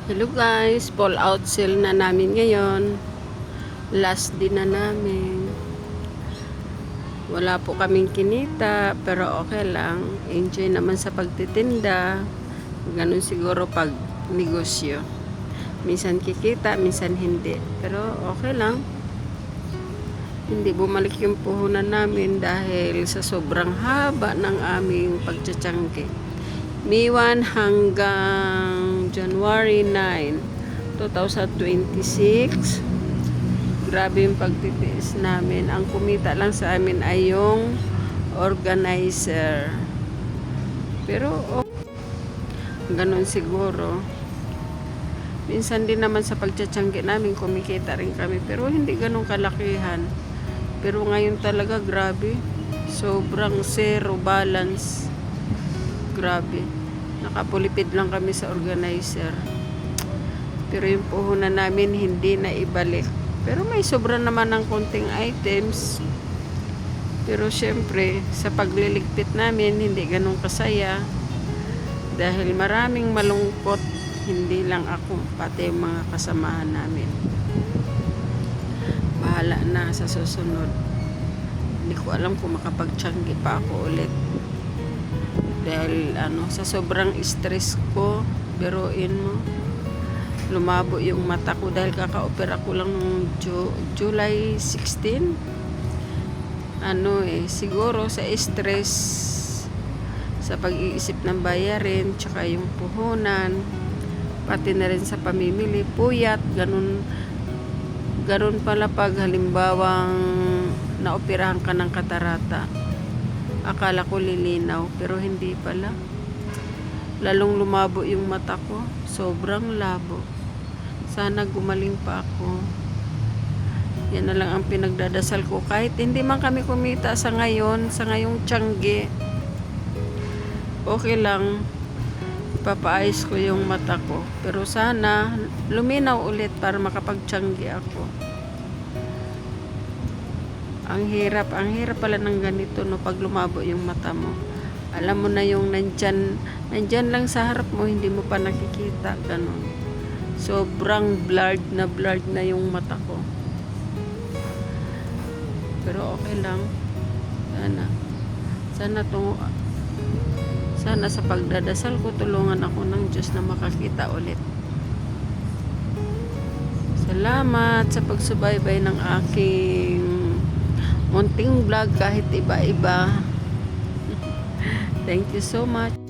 Hello guys, fall out sale na namin ngayon. Last din na namin. Wala po kaming kinita, pero okay lang. Enjoy naman sa pagtitinda. Ganun siguro pag negosyo. Minsan kikita, minsan hindi. Pero okay lang. Hindi bumalik yung puhunan namin dahil sa sobrang haba ng aming pagtsatsyangge. May 1 hanggang January 9, 2026. Grabe yung pagtitiis namin. Ang kumita lang sa amin ay yung organizer. Pero ganun siguro. Minsan din naman sa pagtsatsyangge namin kumikita rin kami. Pero hindi ganun kalakihan. Pero ngayon talaga grabe. Sobrang zero balance. Grabe. Nakapulipid lang kami sa organizer. Pero yung puhunan namin hindi na ibalik. Pero may sobra naman ng konting items. Pero syempre, sa pagliligpit namin, hindi ganun kasaya. Dahil maraming malungkot. Hindi lang ako, pati yung mga kasamahan namin. Bahala na sa susunod. Hindi ko alam kung makapagtiyanggi pa ako ulit. Dahil sa sobrang stress ko, biruin mo, lumabo yung mata ko dahil kaka-opera ko lang noong July 16. Siguro sa stress, sa pag-iisip ng bayarin, tsaka yung puhunan, pati na rin sa pamimili, puyat, ganun pala pag halimbawang naoperahan ka ng katarata. Akala ko lilinaw, pero hindi pala. Lalong lumabo yung mata ko. Sobrang labo. Sana gumaling pa ako. Yan na lang ang pinagdadasal ko. Kahit hindi man kami kumita sa ngayong tiyangge, okay lang. Ipapaayos ko yung mata ko. Pero sana luminaw ulit para makapagtiyangge ako. Ang hirap pala ng ganito, no, pag lumabo yung mata mo. Alam mo na yung nandyan lang sa harap mo, hindi mo pa nakikita, ganun. Sobrang blurred na yung mata ko. Pero okay lang. Sana sa pagdadasal ko, tulungan ako ng Diyos na makakita ulit. Salamat sa pagsubaybay ng aking munting vlog kahit iba-iba. Thank you so much.